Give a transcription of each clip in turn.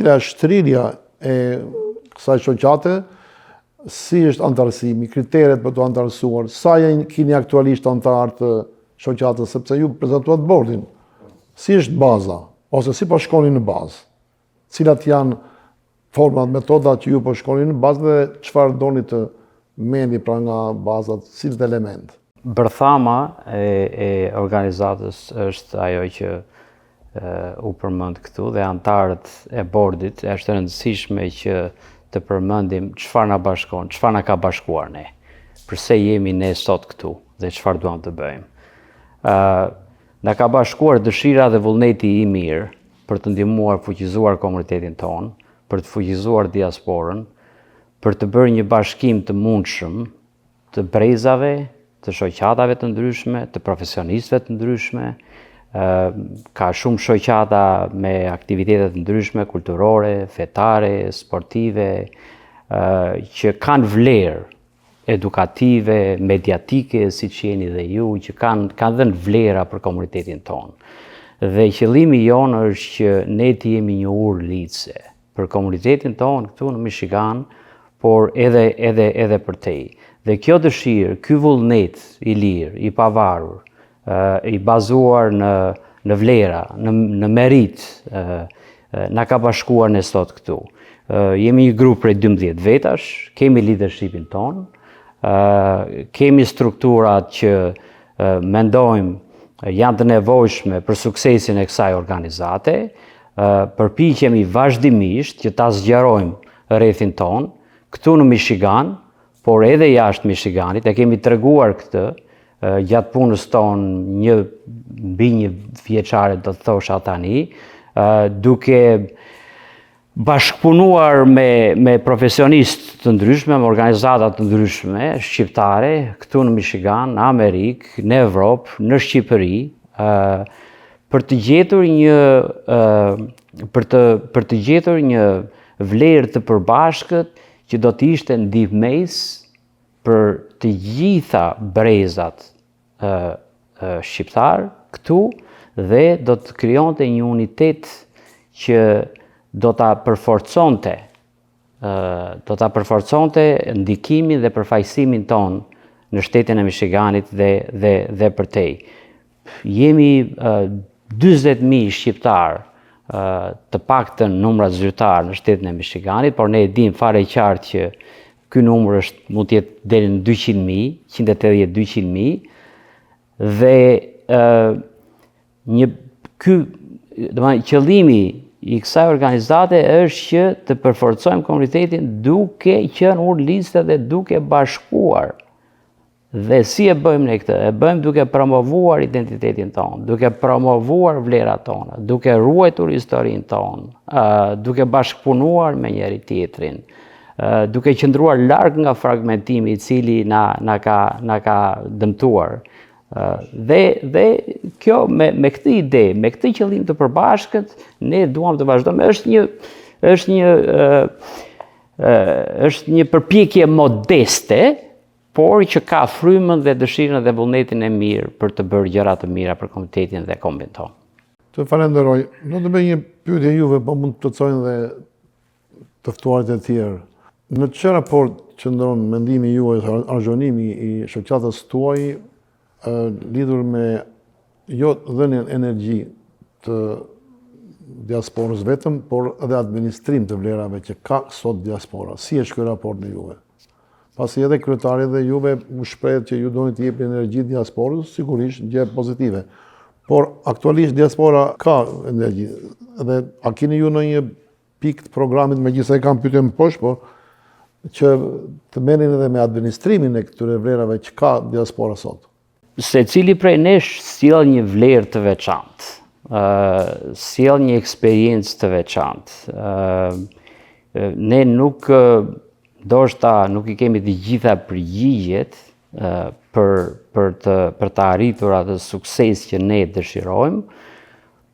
cila është shtrydhja e kësaj shoqate, si është antarësimi, kriteret për të antarësuar, sa keni aktualisht antarë të shoqatës, sepse ju prezantuat bordin. Si është baza, ose si po shkoni në bazë? Cilat janë format, metodat që ju po shkoni në bazë dhe çfarë doni të mendni pra nga bazat, cilët element? Bërthama e organizatës është ajo që u përmend këtu dhe antarët e bordit është e rëndësishme që të përmendim çfarë na bashkon, çfarë na ka bashkuar ne, përse jemi ne sot këtu dhe çfarë duam të bëjmë. Na ka bashkuar dëshira dhe vullneti i mirë për të ndihmuar fuqizuar komunitetin tonë, për të fuqizuar diasporën, për të bërë një bashkim të mundshëm të brezave, të shoqatave të ndryshme, të profesionistëve të ndryshme. Ka shumë shoqata me aktivitetet të ndryshme, kulturore, fetare, sportive, që kanë vlerë edukative, mediatike, si që jeni dhe ju, që kanë dhënë vlera për komunitetin tonë. Dhe qëllimi jonë është që ne të jemi një urë lidhëse për komunitetin tonë këtu në Michigan, por edhe për te. Dhe kjo dëshirë, ky vullnet i lirë, i pavarur, i bazuar në vlera, në merit, na ka bashkuar ne sot këtu. Jemi një grup prej 12 vetash, kemi leadershipin tonë, kemi strukturat që mendojmë janë të nevojshme për suksesin e kësaj organizate, përpiqemi vazhdimisht që ta zgjerojmë rrethin tonë, këtu në Michigan, por edhe jashtë Michiganit, e kemi treguar këtë, gjatë punës tonë mbi një vjeçare do të thosha tani, duke bashkëpunuar me profesionistë të ndryshme, me organizata të ndryshme, shqiptare, këtu në Michigan, në Amerikë, në Evropë, në Shqipëri, për të gjetur një vlerë të përbashkët që do të ishte ndihmës për të gjitha brezat shqiptar këtu dhe do të krijonte një unitet që do ta përforconte ndikimin dhe përfaqësimin ton në shtetin e Michiganit dhe përtej. Jemi 40.000 shqiptar, të paktën numrat zyrtar në shtetin e Michiganit, por ne e dim fare qartë që ky numër mund të jetë deri në 200.000, 180-200.000, dhe qëllimi i kësaj organizate është që të përforcojmë komunitetin duke qenë urë lidhëse dhe duke bashkuar. Dhe si e bëjmë ne këtë? E bëjmë duke promovuar identitetin tonë, duke promovuar vlerat tona, duke ruajtur historinë tonë, duke bashkëpunuar me njëri tjetrin, duke qëndruar larg nga fragmentimi i cili na ka dëmtuar. Dhe kjo me këtë ide, me këtë qëllim të përbashkët, ne duam të vazhdojmë. Është një përpjekje modeste, por që ka frymën dhe dëshirën dhe vullnetin e mirë për të bërë gjëra të mira për komunitetin dhe kombin tonë. Të falenderoj. Do të bëj një pyetje juve, po mund të plotësojnë dhe të ftuarit e tjerë. Në çfarë raport qëndron mendimi juaj, arzhonimi i shoqatës tuaj lidhur me jo dhënien energji të diasporës vetëm, por edhe administrim të vlerave që ka sot diaspora. Si është ky raport në juve? Pasi edhe kryetari dhe juve u shprehet që ju doni të jepni energji diasporës, sigurisht gjë pozitive. Por aktualisht diaspora ka energji. Dhe a keni ju në një pikë të programit, megjithëse e kam pyetje më poshtë, por që të merreni edhe me administrimin e këtyre vlerave që ka diaspora sot? Secili prej nesh sjell një vlerë të veçantë, sjell një eksperiencë të veçantë. Ne nuk i kemi të gjitha përgjigjet për të arritur atë sukses që ne dëshirojmë,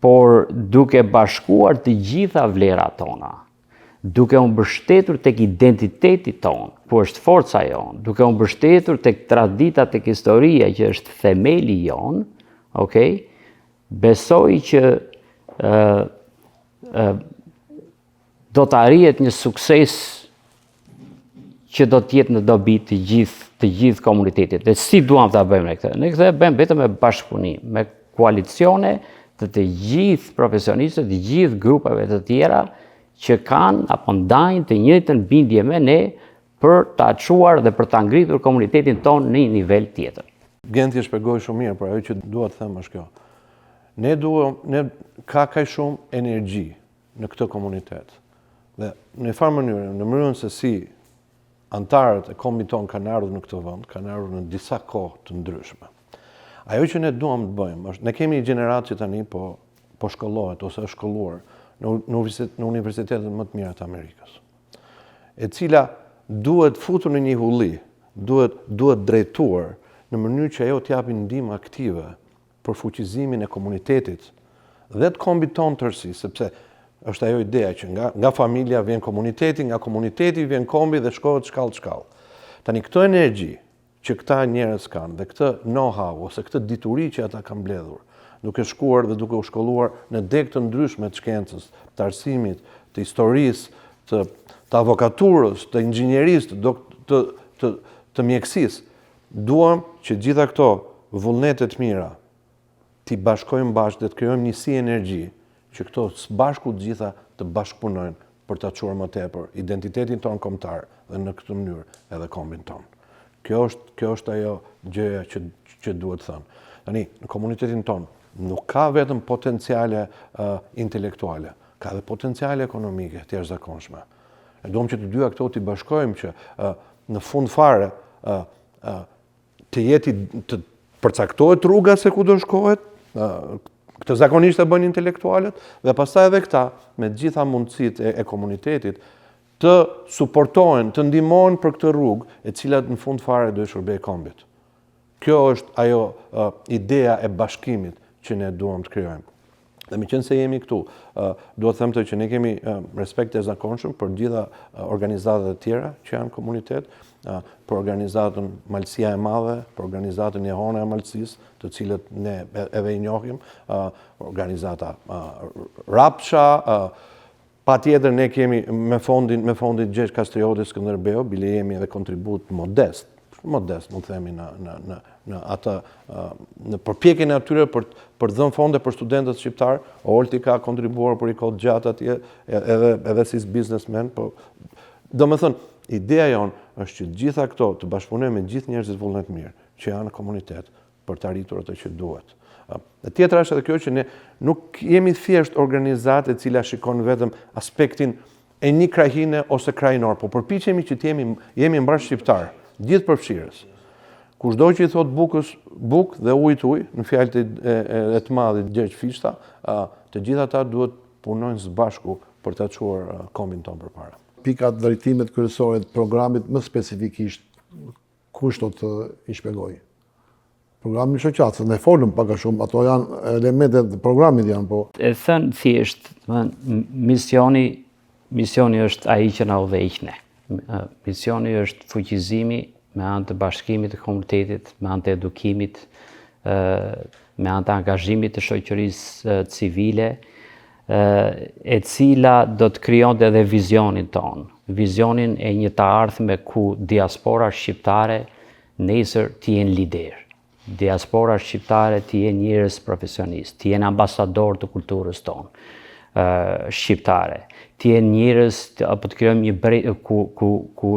por duke bashkuar të gjitha vlerat tona, duke u mbështetur tek identiteti ton, ku është forca jon, duke u mbështetur tek tradita, tek historia që është themeli jon, besoj që do të arrihet një sukses që do të jetë në dobi të gjithë komunitetit. Dhe si duam ta bëjmë ne këtë? Ne këtë e bëjmë vetëm me bashkëpunim, me koalicione të gjithë profesionistët, të gjithë grupeve të tjera që kanë apo ndajnë të njëjtën bindje me ne për ta çuar dhe për ta ngritur komunitetin tonë në një nivel tjetër. Genti e shpjegoi shumë mirë, por ajo që dua të them është kjo. Ne ka kaq shumë energji në këtë komunitet. Dhe në farë mënyrë, në mënyrën se si antarët e kombit tonë kanë ardhur në këtë vend, kanë ardhur në disa kohë të ndryshme. Ajo që ne duam të bëjmë është, ne kemi një gjeneratë që tani po shkollohet ose është shkolluar në universitetet më të mira të Amerikës, e cila duhet futur në një hulli, duhet drejtuar në mënyrë që ajo të japi ndihmë aktive për fuqizimin e komunitetit dhe të kombit tonë tërësi, sepse është ajo ideja që nga familja vjen komuniteti, nga komuniteti vjen kombi dhe shkohet shkallë. Tani këtë energji që këta njerëz kanë dhe këtë know-how ose këtë dituri që ata kanë mbledhur, duke shkuar dhe duke u shkolluar në degë të ndryshme të shkencës, të arsimit, të historisë, të avokaturës, të inxhinierisë, të mjekësisë, duam që gjitha këto vullnete të mira t'i bashkojmë bashkë dhe të krijojmë një si energji që këto së bashku të gjitha të bashkëpunojnë për ta çuar më tepër identitetin tonë kombëtar dhe në këtë mënyrë edhe kombin tonë. Kjo është ajo gjëja që duhet thënë. Tani, në komunitetin tonë nuk ka vetëm potenciale intelektuale, ka dhe potenciale ekonomike të jashtëzakonshme. Ne duam që të dyja këto t'i bashkojmë që në fund fare të përcaktohet rruga se ku do shkohet, këtë zakonisht e bëjnë intelektualet, dhe pastaj edhe këta me gjitha mundësitë e komunitetit të suportohen, të ndihmohen për këtë rrugë, e cila në fund fare do të shërbejë kombit. Kjo është ajo ideja e bashkimit që ne duam të krijojmë. Dhe meqense jemi këtu, duhet të them që ne kemi respekt të zakonshëm për gjitha organizatat e tjera që janë komunitet, për organizatën Malësia e Madhe, për organizatën Jehona e Malësisë, të cilët ne edhe i njohim, organizata Rapsha, patjetër ne kemi me fondin Gjergj Kastrioti Skënderbeu, bile jemi edhe kontribut modest, mund të themi në atë në përpjekjen e atyre për dhënë fonde për studentët shqiptar. Olti ka kontribuar për i kohë gjatë atje edhe si businessman, po domethënë ideja jonë është që gjitha këto të bashkëpunojmë me gjithë njerëzit vullnet mirë që janë në komunitet për të arritur atë që duhet. E tjetra është edhe kjo që ne nuk jemi thjesht organizatë e cila shikon vetëm aspektin e një krajine ose krajinor, po përpiqemi që jemi mbar shqiptar, gjithë përfshirës. Kushdo që i thot bukës buk dhe ujit uj, në fjalët e të madhit Gjergj Fishta, të gjitha ata duhet punojnë së bashku për ta çuar kombin tonë përpara. Pikat drejtimet kryesore të programit më specifikisht kush do të i shpjegojë? Programi shoqatës, ne folëm pak a shumë, ato janë elementet e programit janë, po. E thënë thjesht, misioni është ai që na udhëheq ne. Misioni është fuqizimi me anë të bashkimit të komunitetit, me anë të edukimit, me anë të angazhimit të shoqërisë civile, e cila do të krijonte edhe vizionin tonë. Vizionin e një të ardhme ku diaspora shqiptare nesër të jenë lider. Diaspora shqiptare të jenë njerëz profesionistë, të jenë ambasador të kulturës tonë shqiptare, të jenë njerëz apo të krijojmë ku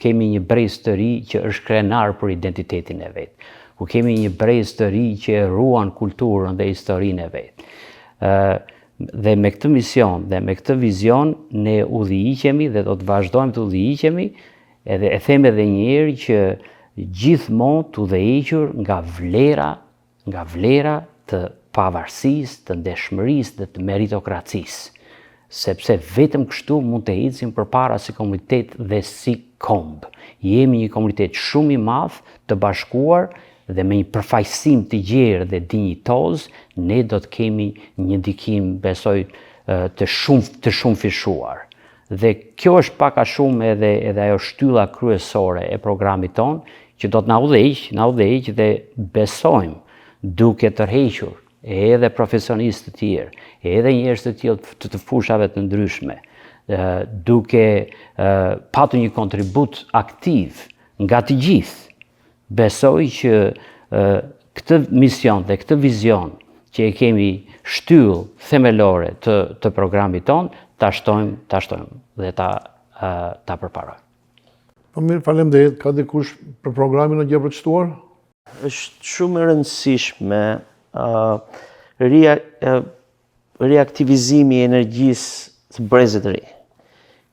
kemi një brez të ri që është krenar për identitetin e vet, ku kemi një brez të ri që e ruan kulturën dhe historinë e vet. Dhe me këtë mision dhe me këtë vizion ne udhëhiqemi dhe do të vazhdojmë të udhëhiqemi, edhe e them edhe një herë që gjithmonë të udhëhequr nga vlera të pavarësisë, të ndeshmërisë dhe të meritokracisë, sepse vetëm kështu mund të ecim përpara si komunitet dhe si komb. Jemi një komunitet shumë i madh, të bashkuar dhe me një përfaqësim të gjerë dhe dinjitoz, ne do të kemi një ndikim, besoj, të shumë fishuar. Dhe kjo është pak a shumë edhe ajo shtylla kryesore e programit tonë, që do të na udhëheq dhe besojmë duke tërhequr edhe profesionistë të tjerë, edhe njerëz të tillë të fushave të ndryshme, duke patur një kontribut aktiv nga të gjithë, besoj që këtë mision dhe këtë vizion që e kemi shtyllë themelore të programit tonë, ta shtojmë dhe ta përparojmë. Po mirë, faleminderit. Ka dikush për programin në gjë për të shtuar? Është shumë e rëndësishme reaktivizimi i energjisë të brezit të ri.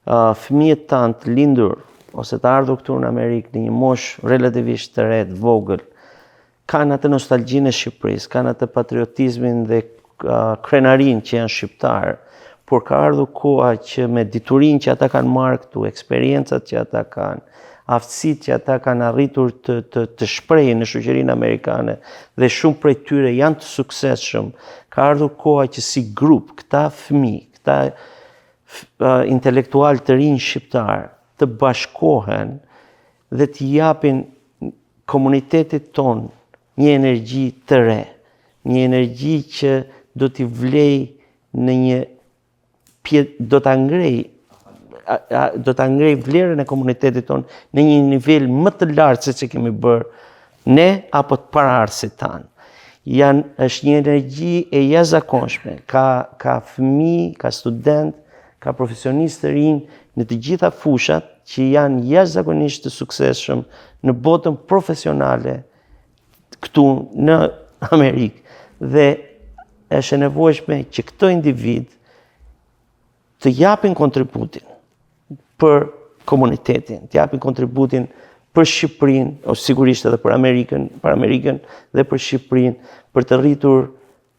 Fëmijët tanë të lindur ose të ardhur këtu në Amerikë në një moshë relativisht të re, të vogël, kanë atë nostalgjinë e Shqipërisë, kanë atë patriotizmin dhe krenarin që janë shqiptarë, por ka ardhur koha që me diturinë që ata kanë marrë këtu, eksperiencat që ata kanë, aftësitë që ata kanë arritur të shprehin në shoqërinë amerikane dhe shumë prej tyre janë të suksesshëm, ka ardhur koha që si grup këta fëmijë, këta intelektual të rinj shqiptar të bashkohen dhe të japin komunitetit ton një energji të re, një energji që do t'i vlej në një do ta ngrej vlerën e komunitetit tonë në një nivel më të lartë se që kemi bërë ne apo të paraardhësit tanë. Është një energji e jashtëzakonshme, ka fëmijë, ka student, ka profesionistë të rinj në të gjitha fushat që janë jashtëzakonisht të suksesshëm në botën profesionale këtu në Amerikë dhe është e nevojshme që këto individ të japin kontributin për komunitetin, të japin kontributin për Shqipërinë, ose sigurisht edhe për Amerikën dhe për Shqipërinë, për të rritur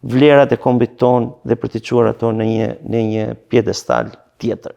vlerat e kombit tonë dhe për të çuar ato në një pjedestal tjetër.